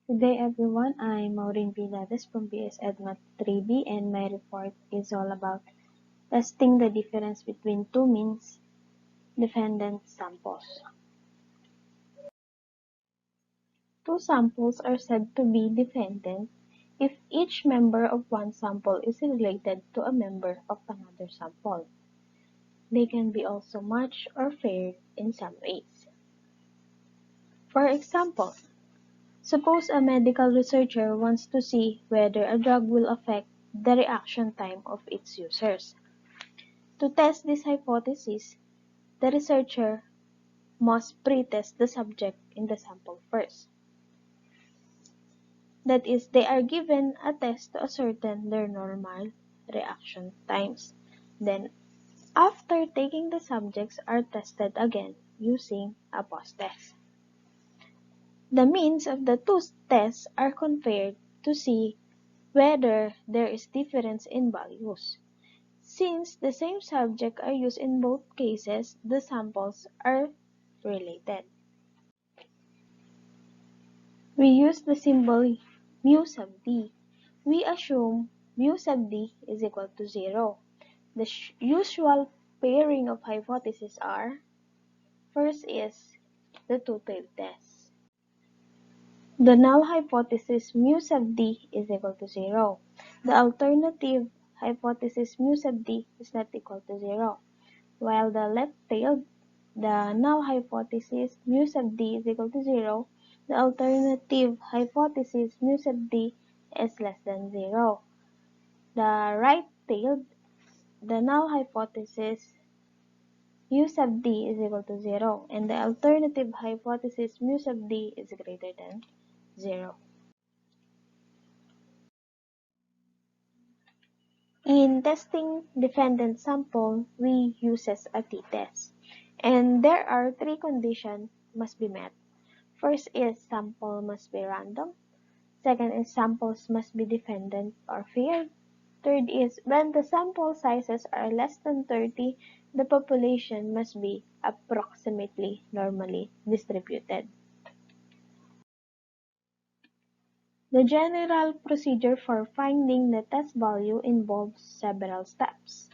Good day everyone, I'm Maureen Vilades from BS EdMath 3B and my report is all about testing the difference between two means-dependent samples. Two samples are said to be dependent if each member of one sample is related to a member of another sample. They can be also matched or paired in some ways. For example, suppose a medical researcher wants to see whether a drug will affect the reaction time of its users. To test this hypothesis, the researcher must pre-test the subject in the sample first. That is, they are given a test to ascertain their normal reaction times. Then, after taking the subjects are tested again using a post-test. The means of the two tests are compared to see whether there is difference in values. Since the same subject are used in both cases, the samples are related. We use the symbol mu sub d. We assume mu sub d is equal to 0. The usual pairing of hypotheses are: first is the two-tailed test. The null hypothesis mu sub d is equal to 0. The alternative hypothesis mu sub d is not equal to 0. While the left-tailed, the null hypothesis mu sub d is equal to 0, the alternative hypothesis mu sub d is less than 0. The right-tailed, the null hypothesis mu sub d is equal to 0, and the alternative hypothesis mu sub d is greater than 0. In testing dependent sample, we uses a t-test, and there are three conditions must be met. First is sample must be random. Second is samples must be dependent or paired. Third is when the sample sizes are less than 30, the population must be approximately normally distributed. The general procedure for finding the test value involves several steps.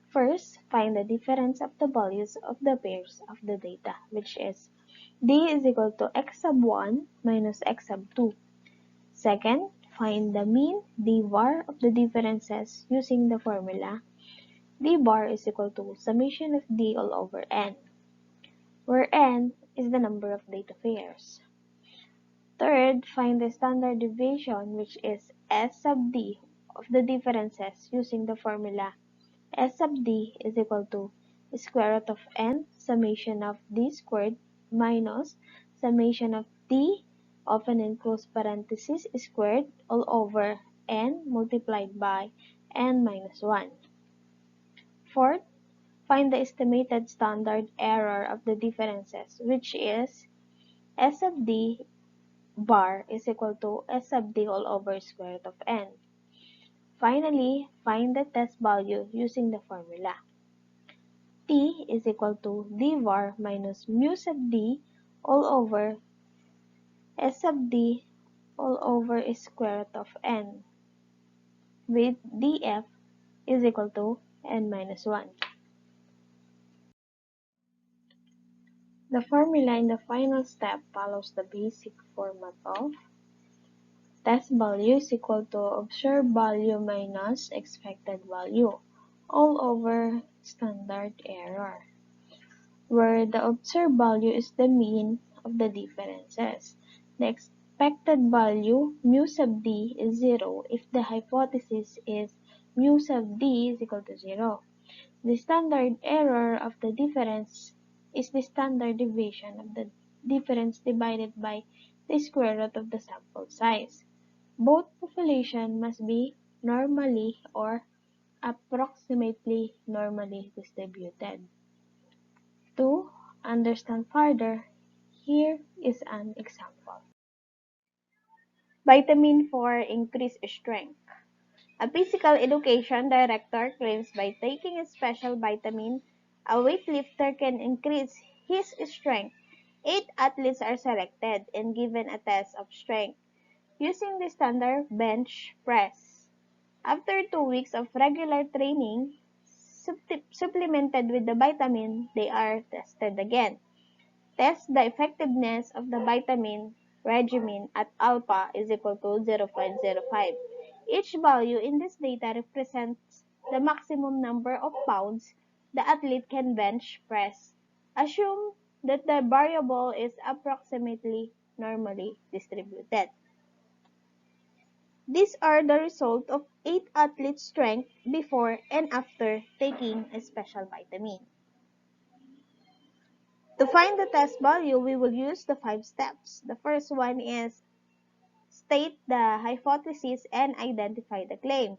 First, find the difference of the values of the pairs of the data, which is d is equal to x sub 1 minus x sub 2. Second, find the mean d bar of the differences using the formula d bar is equal to summation of d all over n, where n is the number of data pairs. Third, find the standard deviation, which is S sub d of the differences using the formula S sub d is equal to square root of n summation of d squared minus summation of d open and close parenthesis squared all over n multiplied by n minus 1. Fourth, find the estimated standard error of the differences, which is S sub d bar is equal to S sub d all over square root of n. Finally, find the test value using the formula. T is equal to d var minus mu sub d all over S sub d all over square root of n, with df is equal to n minus 1. The formula in the final step follows the basic format of test value is equal to observed value minus expected value all over standard error, where the observed value is the mean of the differences. The expected value mu sub d is 0 if the hypothesis is mu sub d is equal to 0. The standard error of the difference is the standard deviation of the difference divided by the square root of the sample size. Both populations must be normally or approximately normally distributed. To understand further, here is an example. Vitamin for increased strength. A physical education director claims by taking a special vitamin, a weightlifter can increase his strength. 8 athletes are selected and given a test of strength. using the standard bench press. After 2 weeks of regular training, supplemented with the vitamin, they are tested again. Test the effectiveness of the vitamin regimen at alpha is equal to 0.05. Each value in this data represents the maximum number of pounds the athlete can bench press. Assume that the variable is approximately normally distributed. These are the result of 8 athletes' strength before and after taking a special vitamin. To find the test value, we will use the 5 steps. The first one is state the hypothesis and identify the claim.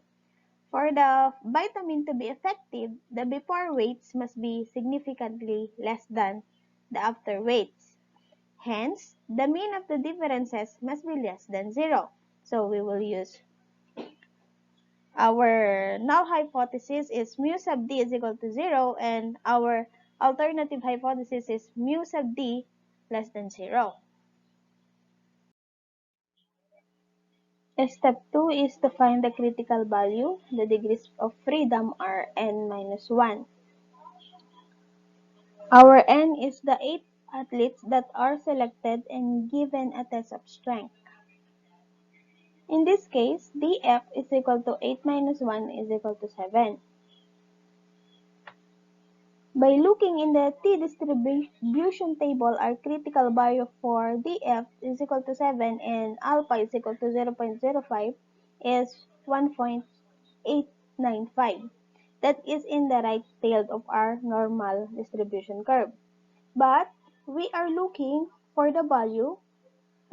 For the vitamin to be effective, the before weights must be significantly less than the after weights. Hence, the mean of the differences must be less than 0. So we will use our null hypothesis is mu sub d is equal to 0 and our alternative hypothesis is mu sub d less than 0. Step 2 is to find the critical value. The degrees of freedom are n minus 1. Our n is the 8 athletes that are selected and given a test of strength. In this case, df is equal to 8 minus 1 is equal to 7. By looking in the t-distribution table, our critical value for df is equal to 7 and alpha is equal to 0.05 is 1.895. That is in the right tail of our normal distribution curve. But we are looking for the value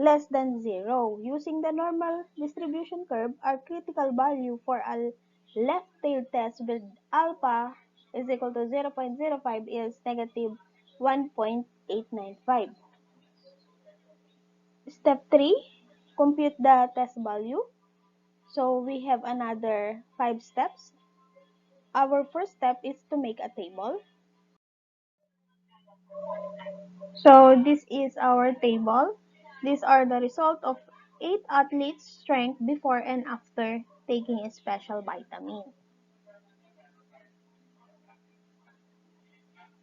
less than 0. Using the normal distribution curve, our critical value for a left tail test with alpha is equal to 0.05 is negative 1.895. Step 3, compute the test value. So we have another 5 steps. Our first step is to make a table. So this is our table. These are the result of 8 athletes' strength before and after taking a special vitamin.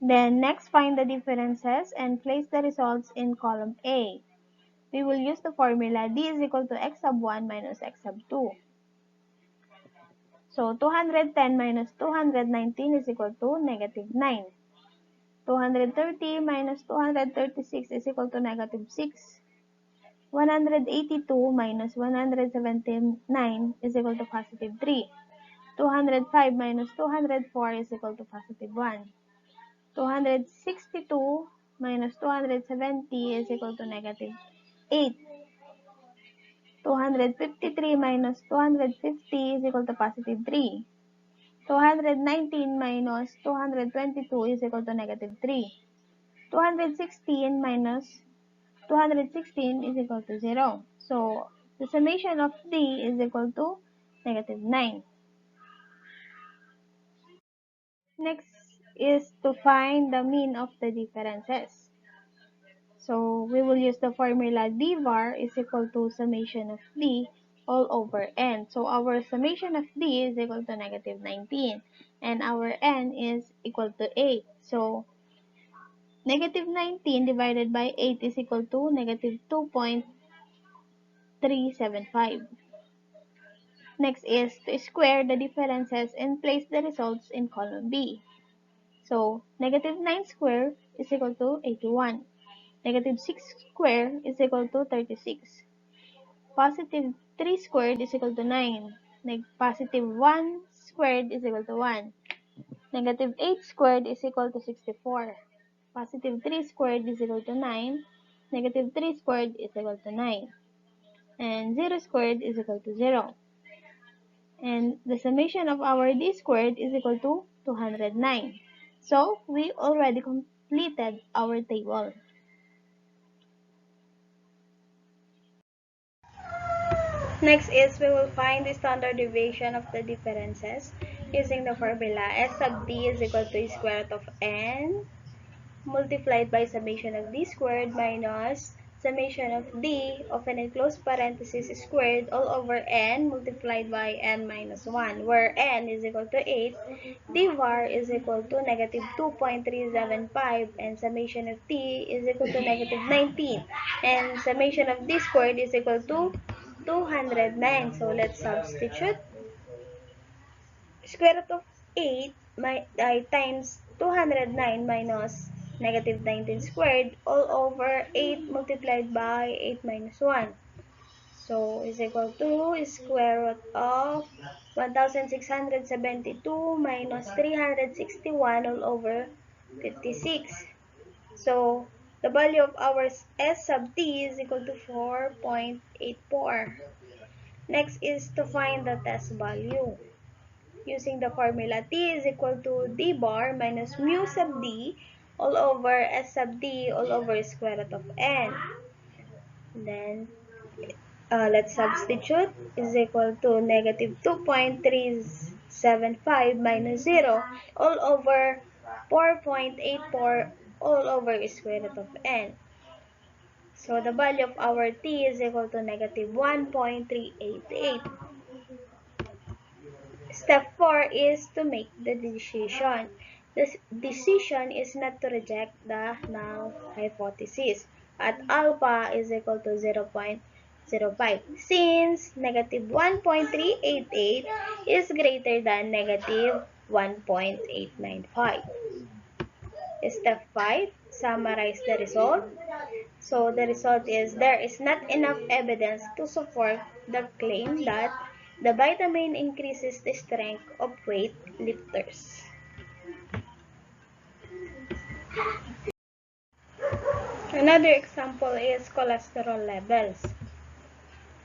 Then next, find the differences and place the results in column A. We will use the formula D is equal to x sub 1 minus x sub 2. So 210 minus 219 is equal to negative 9. 230 minus 236 is equal to negative 6. 182 minus 179 is equal to positive 3. 205 minus 204 is equal to positive 1. 262 minus 270 is equal to negative 8. 253 minus 250 is equal to positive 3. 219 minus 222 is equal to negative 3. 216 minus 216 is equal to 0. So, the summation of D is equal to negative 9. Next is to find the mean of the differences. So, we will use the formula D var is equal to summation of D all over n. So, our summation of D is equal to negative 19 and our n is equal to 8. So, negative 19 divided by 8 is equal to negative 2.375. Next is to square the differences and place the results in column B. So, negative 9 squared is equal to 81. Negative 6 squared is equal to 36. Positive 3 squared is equal to 9. Positive 1 squared is equal to 1. Negative 8 squared is equal to 64. Positive 3 squared is equal to 9. Negative 3 squared is equal to 9. And 0 squared is equal to 0. And the summation of our d squared is equal to 209. So, we already completed our table. Next is we will find the standard deviation of the differences using the formula S sub d is equal to square root of n multiplied by summation of d squared minus summation of d, open and close parenthesis, squared all over n multiplied by n minus 1, where n is equal to 8, d var is equal to negative 2.375, and summation of t is equal to negative 19, and summation of d squared is equal to 209. So let's substitute. Square root of 8 times 209 minus negative 19 squared all over 8 multiplied by 8 minus 1. So is equal to square root of 1672 minus 361 all over 56. So the value of our S sub t is equal to 4.84. Next is to find the test value. Using the formula, t is equal to d bar minus mu sub d all over s sub d all over square root of n. Then, let's substitute, is equal to negative 2.375 minus 0 all over 4.84 all over square root of n. So, the value of our t is equal to negative 1.388. Step 4 is to make the decision. The decision is not to reject the null hypothesis at alpha is equal to 0.05 since negative 1.388 is greater than negative 1.895. Step 5, summarize the result. So the result is there is not enough evidence to support the claim that the vitamin increases the strength of weight lifters. Another example is cholesterol levels.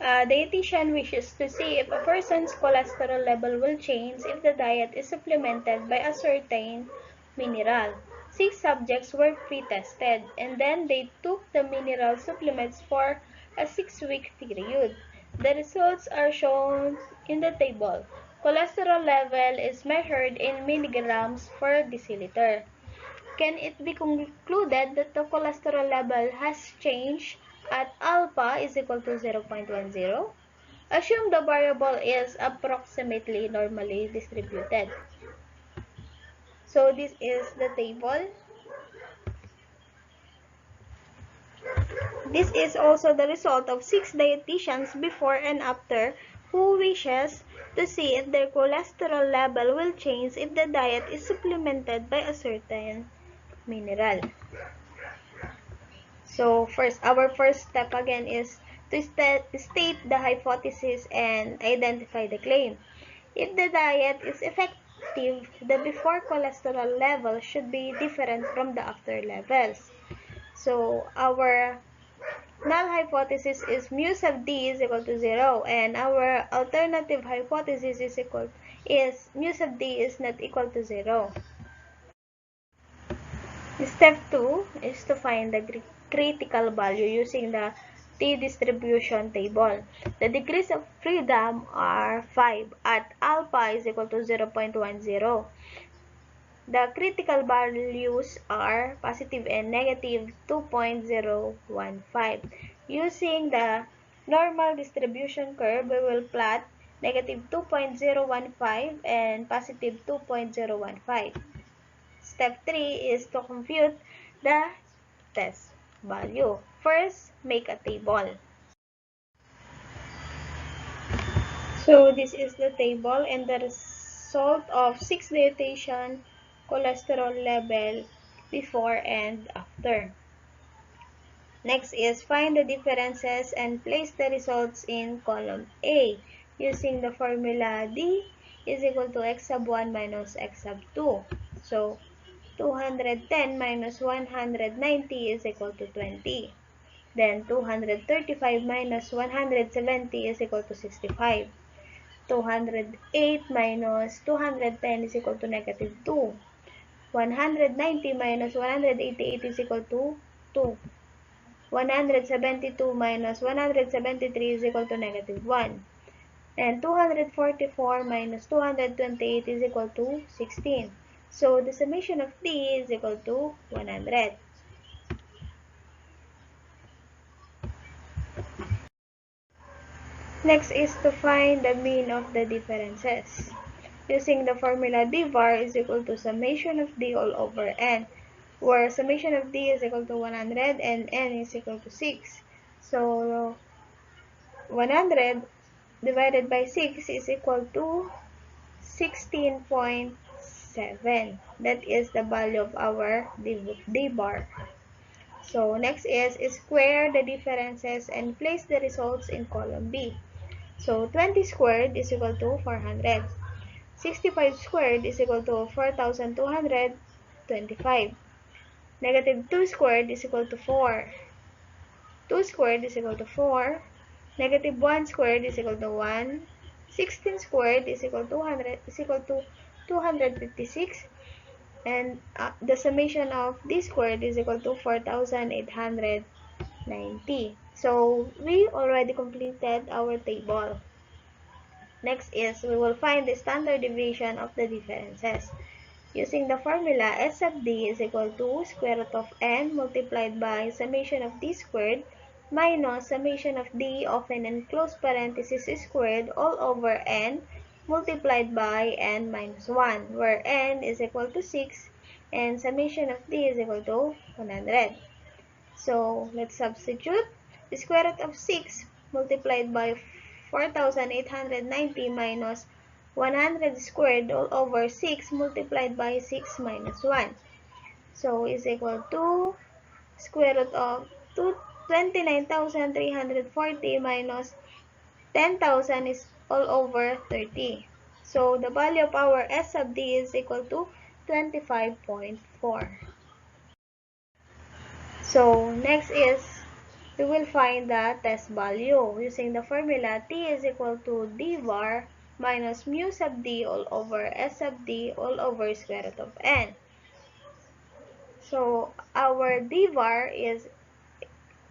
A dietitian wishes to see if a person's cholesterol level will change if the diet is supplemented by a certain mineral. 6 subjects were pre-tested, and then they took the mineral supplements for a 6-week period. The results are shown in the table. Cholesterol level is measured in milligrams per deciliter. Can it be concluded that the cholesterol level has changed at alpha is equal to 0.10? Assume the variable is approximately normally distributed. So this is the table. This is also the result of 6 dietitians before and after who wishes to see if their cholesterol level will change if the diet is supplemented by a certain mineral. So our first step again is to state the hypothesis and identify the claim. If the diet is effective, the before cholesterol level should be different from the after levels. So our null hypothesis is mu sub d is equal to 0, and our alternative hypothesis is mu sub d is not equal to 0. Step 2 is to find the critical value using the t-distribution table. The degrees of freedom are 5 at alpha is equal to 0.10. The critical values are positive and negative 2.015. Using the normal distribution curve, we will plot negative 2.015 and positive 2.015. Step 3 is to compute the test value. First, make a table. So this is the table and the result of 6 dietitian cholesterol level before and after. Next is find the differences and place the results in column A using the formula D is equal to x sub 1 minus x sub 2. So 210 minus 190 is equal to 20. Then 235 minus 170 is equal to 65. 208 minus 210 is equal to negative 2. 190 minus 188 is equal to 2. 172 minus 173 is equal to negative 1. And 244 minus 228 is equal to 16. So the summation of t is equal to 100. Next is to find the mean of the differences. Using the formula d bar is equal to summation of d all over n, where summation of d is equal to 100 and n is equal to 6. So 100 divided by 6 is equal to 16.7. That is the value of our d bar. So next is square the differences and place the results in column B. So 20 squared is equal to 400. 65 squared is equal to 4,225. Negative 2 squared is equal to 4. 2 squared is equal to 4. Negative 1 squared is equal to 1. 16 squared is equal to 256. And the summation of d squared is equal to 4,890. So we already completed our table. Next is we will find the standard deviation of the differences. Using the formula, S sub d is equal to square root of n multiplied by summation of d squared minus summation of d of n and close parenthesis squared all over n multiplied by n minus 1, where n is equal to 6 and summation of d is equal to 100. So let's substitute. The square root of 6 multiplied by 4,890 minus 100 squared all over 6 multiplied by 6 minus 1. So is equal to square root of 29,340 minus 10,000 is all over 30. So the value of our S sub D is equal to 25.4. So next is we will find the test value using the formula T is equal to D bar minus mu sub D all over S sub D all over square root of N. So our D bar is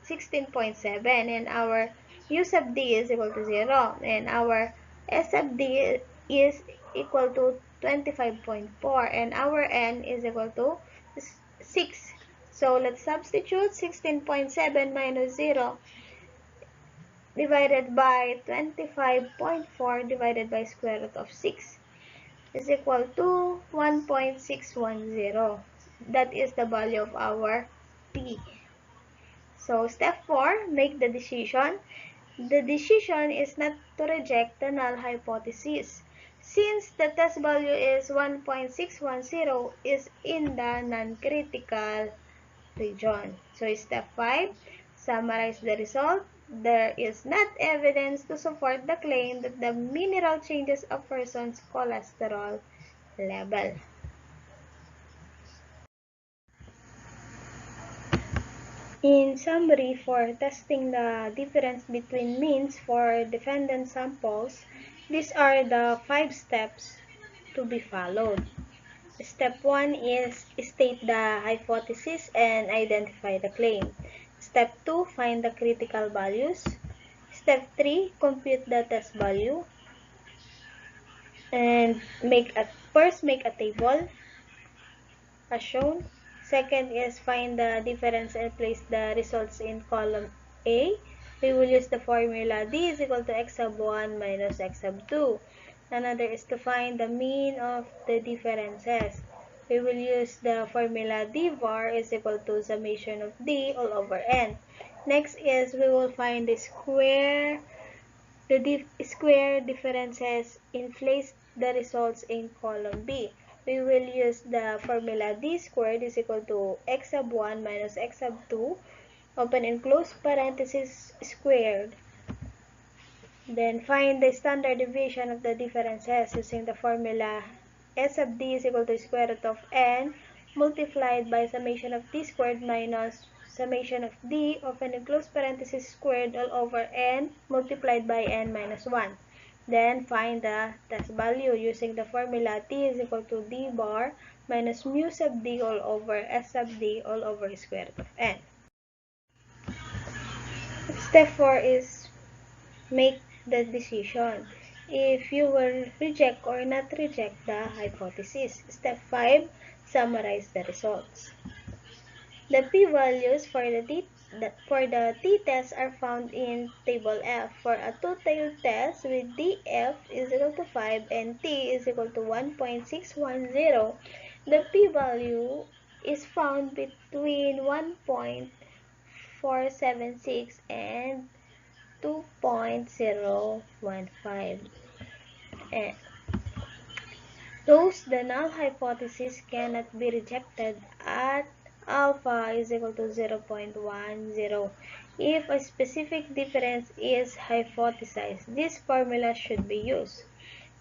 16.7 and our mu sub D is equal to 0 and our S sub D is equal to 25.4 and our N is equal to 6. So let's substitute 16.7 minus 0 divided by 25.4 divided by square root of 6 is equal to 1.610. That is the value of our T. So step 4, make the decision. The decision is not to reject the null hypothesis, since the test value is 1.610 is in the non-critical region. So step 5, summarize the result. There is not evidence to support the claim that the mineral changes a person's cholesterol level. In summary, for testing the difference between means for defendant samples, these are the 5 steps to be followed. Step 1 is state the hypothesis and identify the claim. Step 2, find the critical values. Step 3, compute the test value. And first make a table as shown. Second is find the difference and place the results in column A. We will use the formula D is equal to x sub 1 minus x sub 2. Another is to find the mean of the differences. We will use the formula D bar is equal to summation of D all over N. Next is we will find the square differences and place the results in column B. We will use the formula D squared is equal to x sub 1 minus x sub 2, open and close parenthesis squared. Then find the standard deviation of the differences using the formula S sub D is equal to square root of N multiplied by summation of D squared minus summation of D open and close parenthesis squared all over N multiplied by N minus 1. Then find the test value using the formula T is equal to D bar minus mu sub D all over S sub D all over square root of N. Step 4 is make the decision if you will reject or not reject the hypothesis. Step 5, summarize the results. The p-values for the for the t-tests are found in table F. For a two-tailed test with df is equal to 5 and t is equal to 1.610, the p-value is found between 1.476 and 2.015. And thus, the null hypothesis cannot be rejected at alpha is equal to 0.10. If a specific difference is hypothesized, this formula should be used.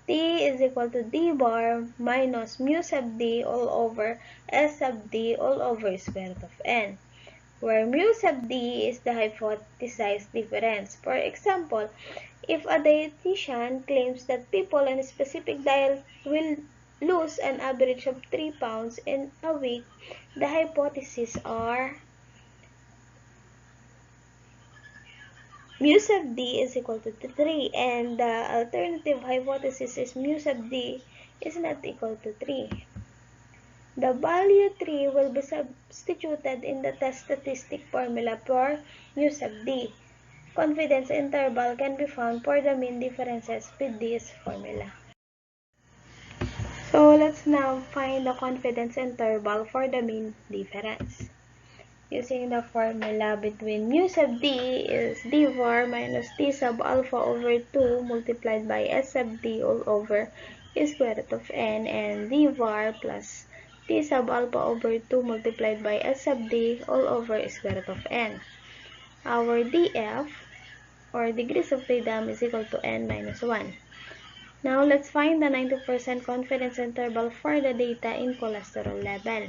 T is equal to d bar minus mu sub d all over s sub d all over square root of n, where mu sub d is the hypothesized difference. For example, if a dietitian claims that people on a specific diet will lose an average of 3 pounds in a week, the hypotheses are mu sub d is equal to 3, and the alternative hypothesis is mu sub d is not equal to 3. The value 3 will be substituted in the test statistic formula for mu sub d. Confidence interval can be found for the mean differences with this formula. So let's now find the confidence interval for the mean difference. Using the formula between mu sub d is d var minus t sub alpha over 2 multiplied by s sub d all over square root of n, and d var plus t sub alpha over 2 multiplied by s sub d all over square root of n. Our df, or degrees of freedom, is equal to n minus 1. Now, let's find the 90% confidence interval for the data in cholesterol level,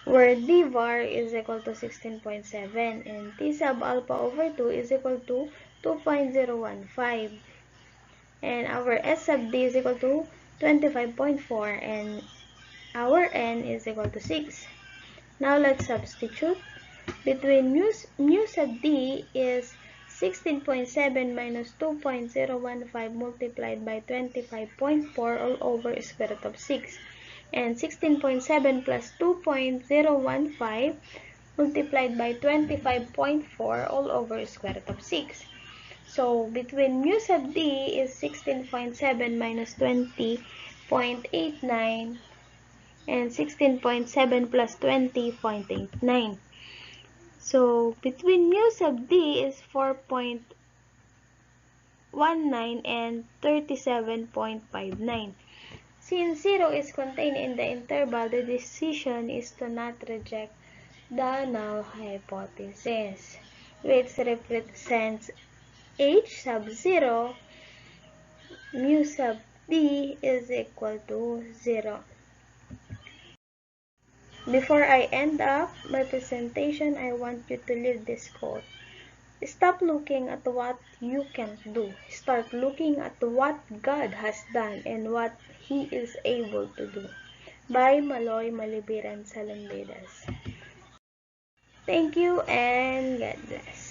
where d var is equal to 16.7 and t sub alpha over 2 is equal to 2.015, and our s sub d is equal to 25.4 and our n is equal to 6. Now, let's substitute. Between mu sub d is 16.7 minus 2.015 multiplied by 25.4 all over square root of 6, and 16.7 plus 2.015 multiplied by 25.4 all over square root of 6. So, between mu sub d is 16.7 minus 20.89 and 16.7 plus 20.89. So, between mu sub d is 4.19 and 37.59. Since 0 is contained in the interval, the decision is to not reject the null hypothesis, which represents h sub 0, mu sub d is equal to 0. Before I end up my presentation, I want you to leave this quote. Stop looking at what you can't do. Start looking at what God has done and what He is able to do. By Maloy Malibiran Salambedas. Thank you and God bless.